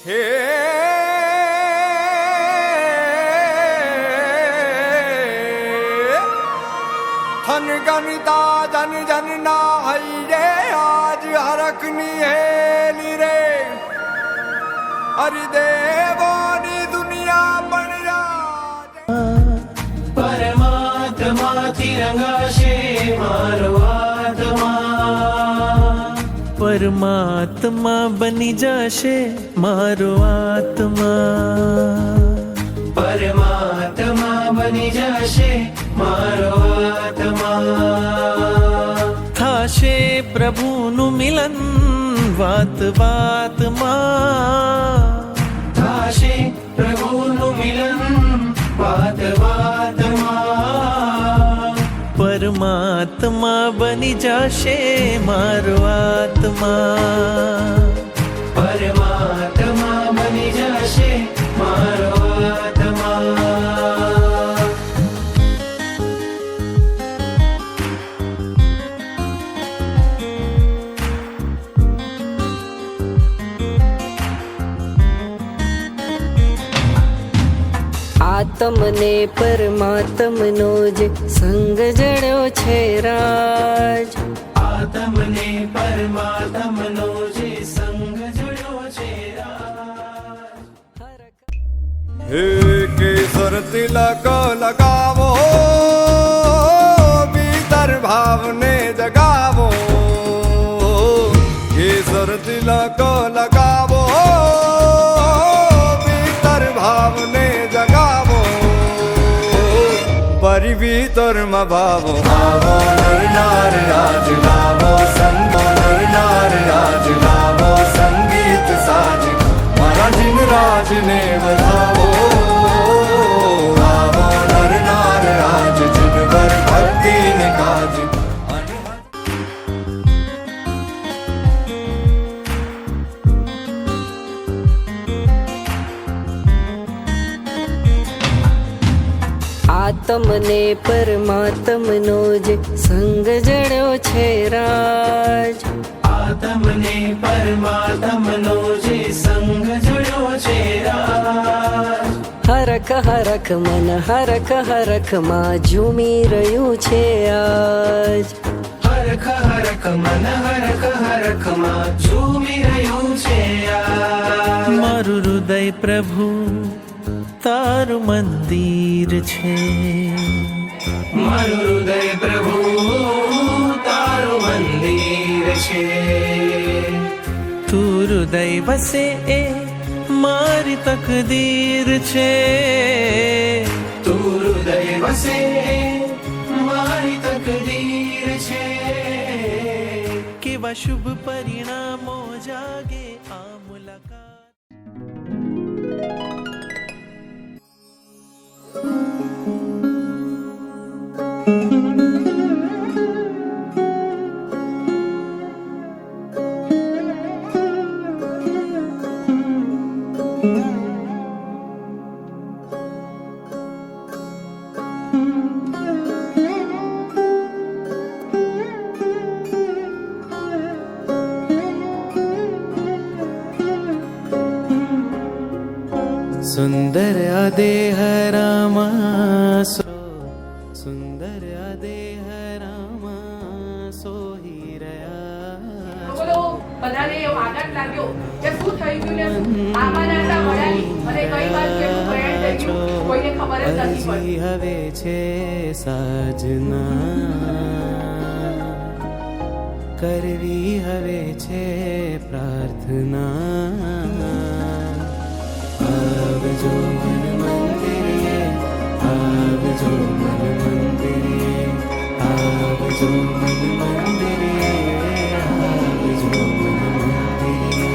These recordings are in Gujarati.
હે થન ગણતા જન જન ના હઈ રે આજ હરકની હેલી રે હરિદેવોની દુનિયા પણ પરમાત્માથી રંગાશે મારો આત્મા, પરમાત્મા બની જશે મારો આત્મા, પરમાત્મા બની જશે મારો આત્મા. થાશે પ્રભુનું મિલન વાત વાતમાં, થાશે પ્રભુનું મિલન વાત વાતમાં, પરમાત્મા બની જશે મારો આત્મા, પરમાત્મા બની જશે મારો આત્મા. આત્મને પરમાત્મનો જે સંગ જડ્યો છે રાજ, આત્મને પરમાત્મનો જે સંગ જડ્યો છે રાજ. હે કેસર તિલક લગાવો ભીતર ભાવને જગાવો, કેસર તિલક લગાવો ભીતર ભાવને જગાવો, પરી ભીતરમાં ભાવો આવો નર નાર રાજ ગાવો, સંતો નર નાર રાજ ગાવો, સંગીત સાજ મારા જીન રાજને વધાવો, આવો નર નાર રાજ જીન ભર ભક્તિ ને કાજ. આત્મને પરમાત્મનો જે સંગ જડ્યો છે રાજ, આત્મને પરમાત્મનો જે સંગ જડ્યો છે રાજ. હરખ હરખ મન હરખ હરખ માં ઝૂમી રહ્યું છે આજ, હરખ હરખ મન હરખ હરખ માં ઝૂમી રહ્યું છે આજ. મારું હૃદય પ્રભુ તારું મંદિર છે, મારું હૃદય પ્રભુ તારું મંદિર છે, તું હૃદય વસે એ મારી તકદીર છે, તું હૃદય વસે મારી તકદીર છે. કેવા શુભ પરિણામો જાગે આ મુલાકાત. સુંદર દેહ રામા સુંદર દેહ રામા સોહી રહ્યા. બોલો બધાને એવો આઘાત લાગ્યો કે શું થઈ ગયું ને આમાંના હતા મળ્યા અને કઈ વાર કેવું પ્રયાણ થઈ ગયું કોઈને ખબર જ નથી પડી. હવે છે સાજના કરવી હવે છે પ્રાર્થના, આવજો મન મંદિરે આવજો મન મંદિરે આવજો મન મંદિરે આવજો મન મંદિરે.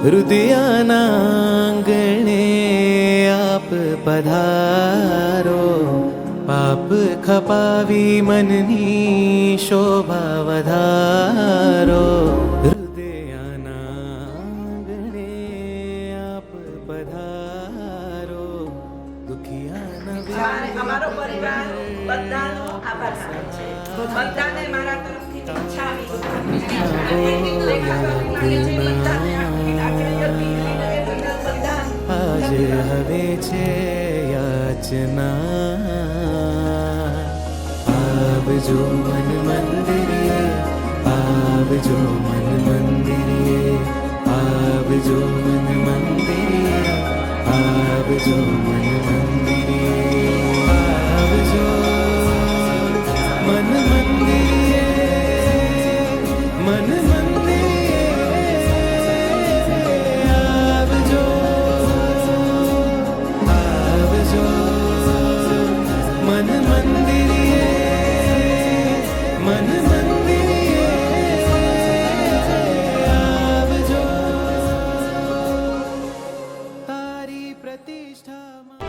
હૃદયાના આંગણે આ आप पधारो पाप खपावी मननी शोभा વધારો હૃદયાનાંગણે આપ પધારો દુખિયાના અમારો પરિવાર બધાનો આભાર માને છે. બધાને મારા તરફથી ઈચ્છા આજ હવે છે યાચના આવજો મન મંદિરે આવજો મન મંદિરે આવજો મન મંદિરે આવજો મન મંદિરે આવજો મન મંદિરે મન મંદિરે આવજો આવજો મન મંદિરે મન મંદિરે આવજો તારી પ્રતિષ્ઠામાં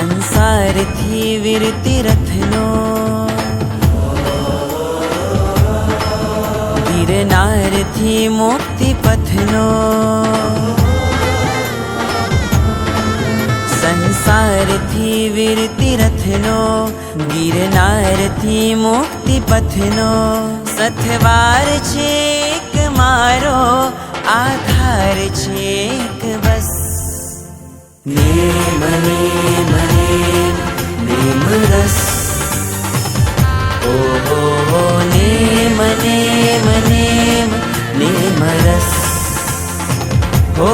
સંસારથી વિરતિ રથનો ગિરનારથી મુક્તિ પથનો સંસારથી વિરતિ રથનો ગિરનારથી મુક્તિ પથનો સથવાર છે એક મારો આધાર છે એક બસ नेम नेम नेम नेम रस ओ हो हो नेम नेम नेम नेम रस ओ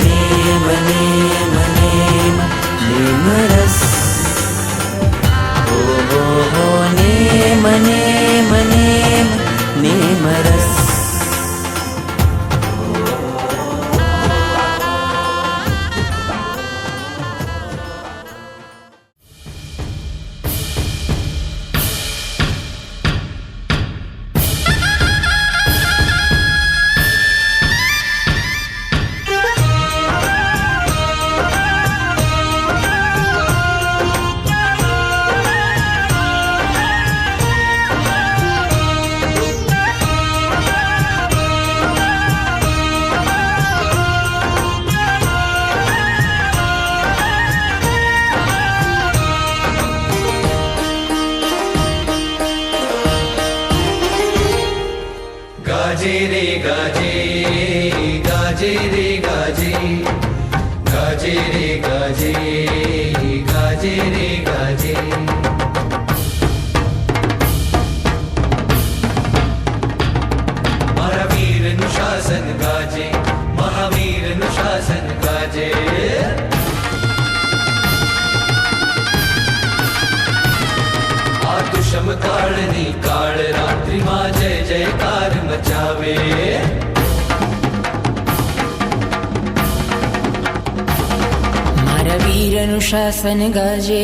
नेम नेम नेम नेम रस ओ हो नेम नेम नेम नेम रस गाजे रे गाजे गाजे रे गाजे गाजे रे गाजे गाजे रे गाजे मारा वीर अनुशासन गाजे महावीर अनुशासन गाजे સમકાળની કાળ રાત્રિમાં જય જયકાર મચાવે મારા વીરનું શાસન ગાજે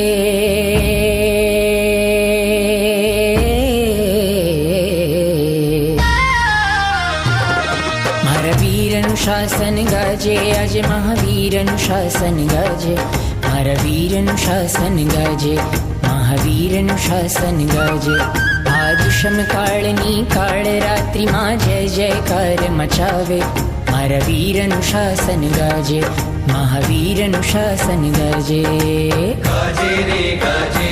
મારા વીરનું શાસન ગાજે આજે મહાવીરનું શાસન ગાજે મારા વીરનું શાસન ગાજે મહાવીરનું શાસન ગાજે આ દુષમ કાળની કાળ રાત્રિમાં જય જયકાર મચાવે મારા વીરનું શાસન ગાજે મહાવીરનું શાસન ગાજે ગાજે રે ગાજે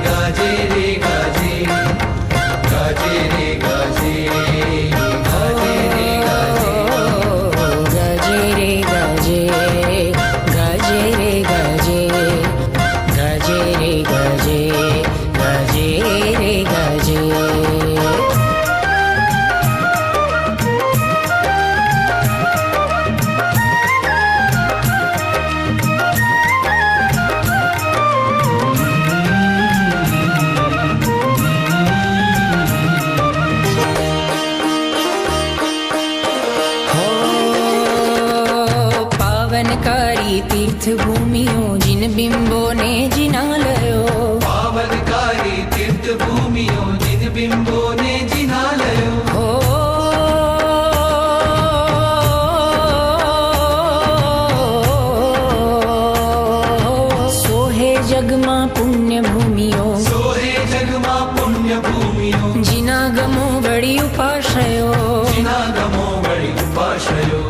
ગાજે રે ગાજે ગાજે રે ગાજે ગાજે રે ગાજે ગાજે રે ગાજે ગાજે રે ગાજે ગાજે રે ગાજે ગાજે રે ગાજે પાવનકારી તીર્થ ભૂમિઓ જીન બિંબો ને જિનાલયો પાવનકારી તીર્થ ભૂમિઓ જીન બિંબો ને જિનાલયો હો સોહે જગમાં પુણ્ય ભૂમિઓ સોહે જગમાં પુણ્ય ભૂમિઓ જીના ગમો વળી ઉપાશ્રયો જીના ગમો વળી ઉપાશ્રયો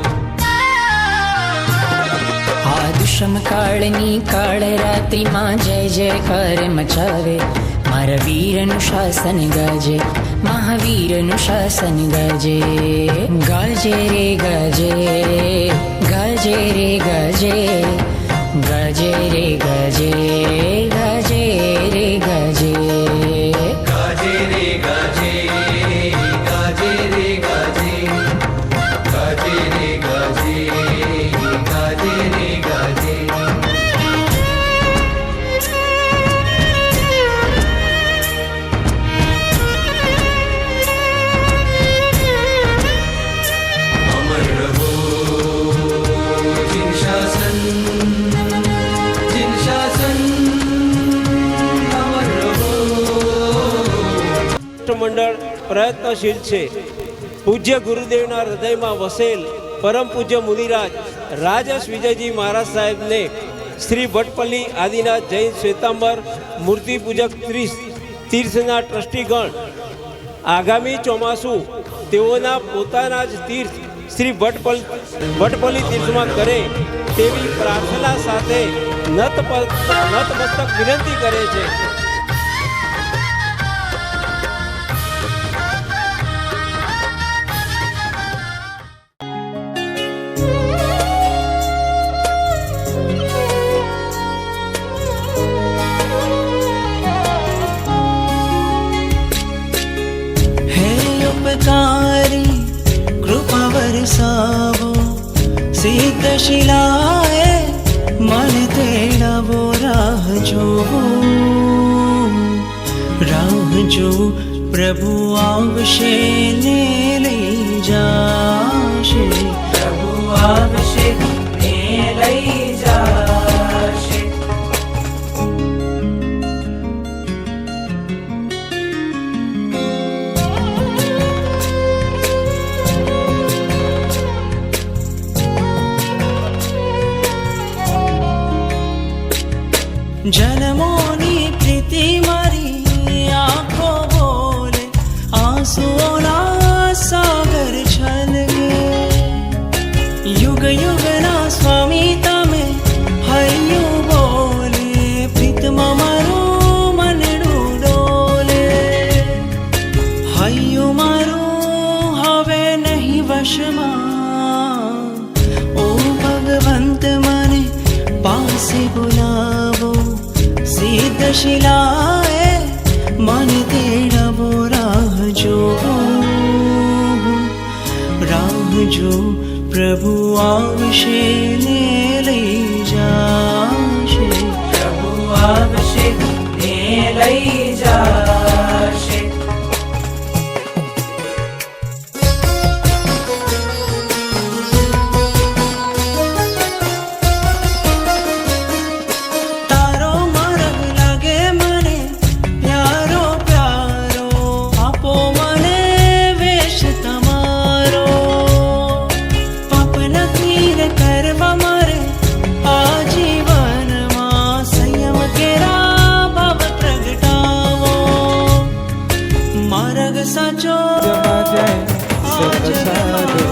આ દુષ્મ કાળની કાળ રાત્રિમાં જય જયકાર મચાવે મારા વીરનું શાસન ગાજે મહાવીરનું શાસન ગાજે ગાજે રે ગાજે ગાજે રે ગાજે ગાજે રે ગાજે ગાજે રે ગાજે ગાજે રે ગાજે ગાજે રે ગાજે ગાજે રે ગાજે ગાજે રે ગાજે અમર રહો જીન શાસન અમર રહો મંડળ પ્રયત્નશીલ છે. પૂજ્ય ગુરુદેવના હૃદયમાં વસેલ પરમ પૂજ્ય મુનિરાજ રાજસ વિજયજી મહારાજ સાહેબને શ્રી ભટપલ્લી આદિનાથ જૈન શ્વેતાંબર મૂર્તિ પૂજક તીર્થના ટ્રસ્ટીગણ આગામી ચોમાસું તેઓના પોતાના જ તીર્થ શ્રી ભટપલ્લી તીર્થમાં કરે તેવી પ્રાર્થના સાથે નતમસ્તક વિનંતી કરે છે. હે ઉપકારી કૃપા વરસાવો સિદ્ધ શિલાએ મન તેડાવો રાહ જોવો પ્રભુ આવશે ને લઈ જાશે પ્રભુ આવશે ને લઈ જાશે જન્મોની પ્રીતિ મારી આંખો બોલે આંસુઓના સાગર છલકે યુગ યુગના સ્વામી તમે હૈયું બોલે પ્રીતમાં મારું મનડું ડોલે હૈયું મારું હવે નહીં વશમાં ઓ ભગવંત મને પાસે બોલાવો સિદ્ધ શિલાએ મન તેડાવો રાહ જો પ્રભુ આવશે ને લઈ જાશે પ્રભુ આવશે ને લઈ જાશે તારો માર્ગ લાગે મને પ્યારો પ્યારો આપો મને વેશ તમારો પાપ નથી કરવા મારે આ જીવનમાં સંયમ કેરા ભાવ પ્રગટાવો માર્ગ સાચો મળજો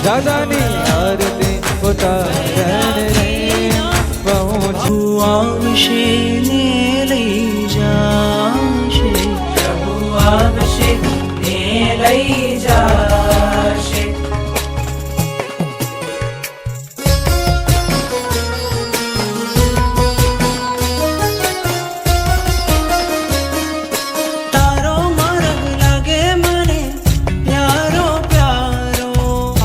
દાદાની આરતી કારણ રે બહુ આવશે ને લઈ જાશે પ્રભુ આવશે ને લઈ જાશે તારો માર્ગ લાગે મને પ્યારો પ્યારો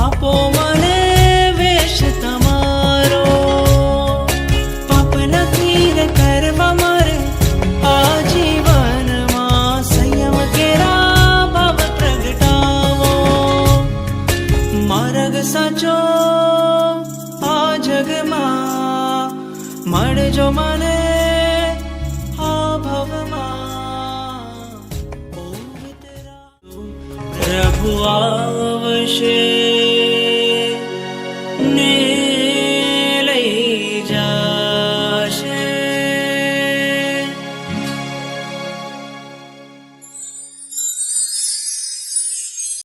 આપો મને વેશ તમારો પાપ નથી ને કરવા મારે આ જીવનમાં સંયમ કેરા ભાવ પ્રગટાવો માર્ગ સાચો આ જગમાં મળજો મને આ ભવમાં પ્રભુ આવશે